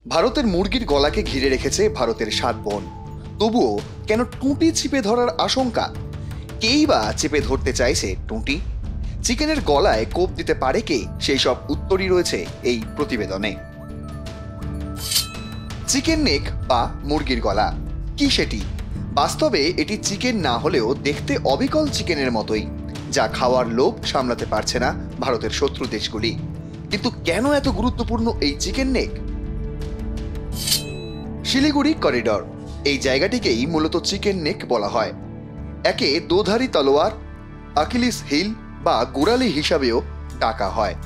ভারতের মুরগির গলাকে ঘিরে রেখেছে ভারতের ৭ বন। তবুও কেন টুঁটি চিপে ধরার আশঙ্কা? কেই বা চেপে ধরতে চাইছে টুঁটি? চিকেনের গলায় কোপ দিতে পারে কে? সেই সব উত্তরই রয়েছে এই প্রতিবেদনে। চিকেন নেক বা মুরগির গলা কি সেটি? বাস্তবে এটি চিকেন না হলেও দেখতে অবিকল চিকেনের মতোই, যা খাওয়ার লোভ সামলাতে পারছে না ভারতের শত্রু দেশগুলি। কিন্তু কেন এত গুরুত্বপূর্ণ এই চিকেন নেক? শিলিগুড়ি করিডর, এই জায়গাটিকেই মূলত চিকেন নেক বলা হয়। একে দোধারি তলোয়ার, আকিলিস হিল বা গোড়ালি হিসাবেও ডাকা হয়।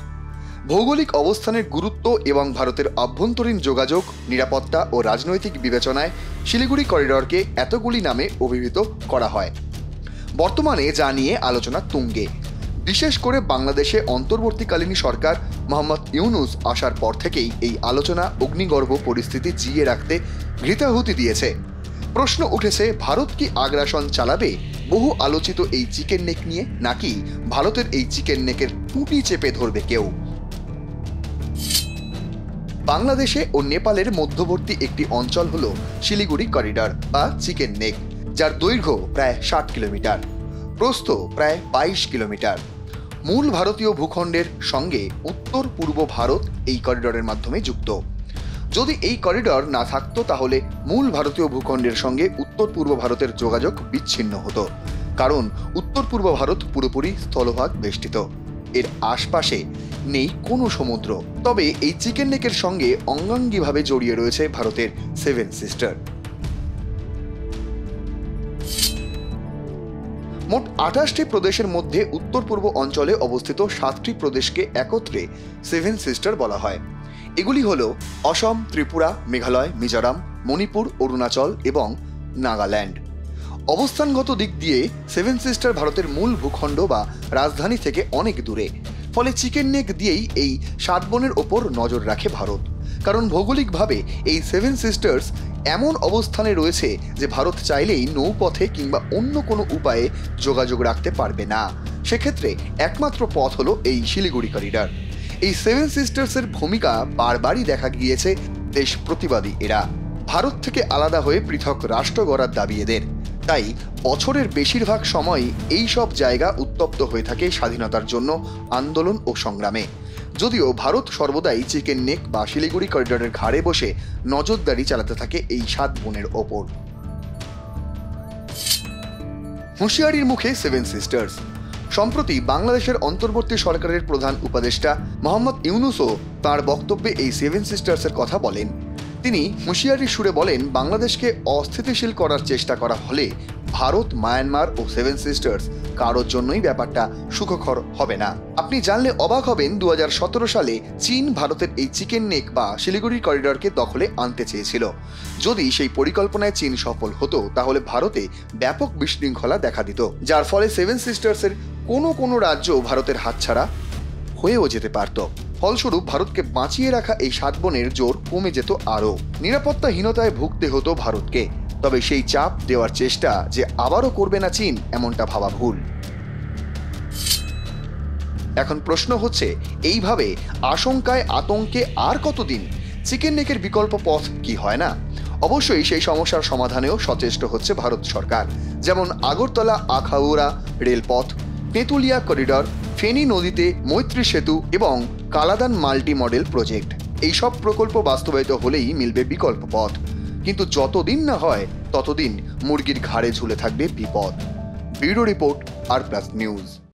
ভৌগোলিক অবস্থানের গুরুত্ব এবং ভারতের আভ্যন্তরীণ যোগাযোগ, নিরাপত্তা ও রাজনৈতিক বিবেচনায় শিলিগুড়ি করিডরকে এতগুলি নামে অভিহিত করা হয়। বর্তমানে যা নিয়ে আলোচনা তুঙ্গে, বিশেষ করে বাংলাদেশে অন্তর্বর্তীকালীন সরকার মোহাম্মদ ইউনূস আসার পর থেকেই এই আলোচনা অগ্নিগর্ভ পরিস্থিতি জিইয়ে রাখতে ঘৃতাহুতি দিয়েছে। প্রশ্ন উঠেছে, ভারত কি আগ্রাসন চালাবে বহু আলোচিত এই চিকেন নেক নিয়ে, নাকি ভারতের এই চিকেন নেকের টুঁটি চেপে ধরবে কেউ? বাংলাদেশে ও নেপালের মধ্যবর্তী একটি অঞ্চল হল শিলিগুড়ি করিডর বা চিকেন নেক, যার দৈর্ঘ্য প্রায় ৬০ কিলোমিটার, প্রস্থ প্রায় ২২ কিলোমিটার। মূল ভারতীয় ভূখণ্ডের সঙ্গে উত্তর পূর্ব ভারত এই করিডরের মাধ্যমে যুক্ত। যদি এই করিডর না থাকতো তাহলে মূল ভারতীয় ভূখণ্ডের সঙ্গে উত্তর পূর্ব ভারতের যোগাযোগ বিচ্ছিন্ন হতো, কারণ উত্তর পূর্ব ভারত পুরোপুরি স্থলভাগ বেষ্টিত। এর আশপাশে নেই কোনো সমুদ্র। তবে এই চিকেন নেকের সঙ্গে অঙ্গাঙ্গিভাবে জড়িয়ে রয়েছে ভারতের 7 সিস্টার। মোট ২৮টি প্রদেশের মধ্যে উত্তর পূর্ব অঞ্চলে অবস্থিত ৭টি প্রদেশকে একত্রে 7 সিস্টার বলা হয়। এগুলি হল অসম, ত্রিপুরা, মেঘালয়, মিজোরাম, মণিপুর, অরুণাচল এবং নাগাল্যান্ড। অবস্থানগত দিক দিয়ে 7 সিস্টার ভারতের মূল ভূখণ্ড বা রাজধানী থেকে অনেক দূরে। ফলে চিকেন নেক দিয়েই এই ৭ বনের ওপর নজর রাখে ভারত, কারণ ভৌগোলিকভাবে এই 7 সিস্টার্স এমন অবস্থানে রয়েছে যে ভারত চাইলেই নৌপথে কিংবা অন্য কোনো উপায়ে যোগাযোগ রাখতে পারবে না। সেক্ষেত্রে একমাত্র পথ হলো এই শিলিগুড়ি করিডর। এই 7 সিস্টার্সের ভূমিকা বারবারই দেখা গিয়েছে দেশ প্রতিবাদী এরা। ভারত থেকে আলাদা হয়ে পৃথক রাষ্ট্র গড়ার দাবি এদের। তাই বছরের বেশিরভাগ সময় এই সব জায়গা উত্তপ্ত হয়ে থাকে স্বাধীনতার জন্য আন্দোলন ও সংগ্রামে। যদিও ভারত সর্বদাই চিকেন নেক বা শিলিগুড়ি করিডরের ঘাড়ে বসে নজরদারি চালাতে থাকে এই ৭ বনের ওপর। হুঁশিয়ারির মুখে 7 সিস্টার্স। সম্প্রতি বাংলাদেশের অন্তর্বর্তী সরকারের প্রধান উপদেষ্টা মোহাম্মদ ইউনূসও তাঁর বক্তব্যে এই 7 সিস্টার্সের কথা বলেন। তিনি হুঁশিয়ারির সুরে বলেন, বাংলাদেশকে অস্থিতিশীল করার চেষ্টা করা হলে ভারত, মায়ানমার ও 7 সিস্টার্স কারোর জন্যই ব্যাপারটা সুখকর হবে না। আপনি জানলে অবাক হবেন, ২০১৭ সালে চীন ভারতের এই চিকেন নেক বা শিলিগুড়ি করিডরকে দখলে আনতে চেয়েছিল। যদি সেই পরিকল্পনায় চীন সফল হতো তাহলে ভারতে ব্যাপক বিশৃঙ্খলা দেখা দিত, যার ফলে 7 সিস্টার্সের কোনো রাজ্য ভারতের হাতছাড়া হয়েও যেতে পারত। ফলস্বরূপ ভারতকে বাঁচিয়ে রাখা এই ৭ বনের জোর কমে যেত আরও। নিরাপত্তাহীনতায় ভুগতে হতো ভারতকে। তবে সেই চাপ দেওয়ার চেষ্টা যে আবারও করবে না চীন, এমনটা ভাবা ভুল। এখন প্রশ্ন হচ্ছে, এইভাবে আশঙ্কায় আতঙ্কে আর কতদিন? চিকেন নেকের বিকল্প পথ কি হয় না? অবশ্যই সেই সমস্যার সমাধানেও সচেষ্ট হচ্ছে ভারত সরকার। যেমন আগরতলা আখাউড়া রেলপথ, তেঁতুলিয়া করিডর, ফেনী নদীতে মৈত্রী সেতু এবং কালাদান মাল্টি মডেল প্রজেক্ট। এই সব প্রকল্প বাস্তবায়িত হলেই মিলবে বিকল্প পথ। কিন্তু যতদিন না হয় ততদিন মুরগির ঘাড়ে ঝুলে থাকবে বিপদ। ব্যুরো রিপোর্ট, আর প্লাস নিউজ।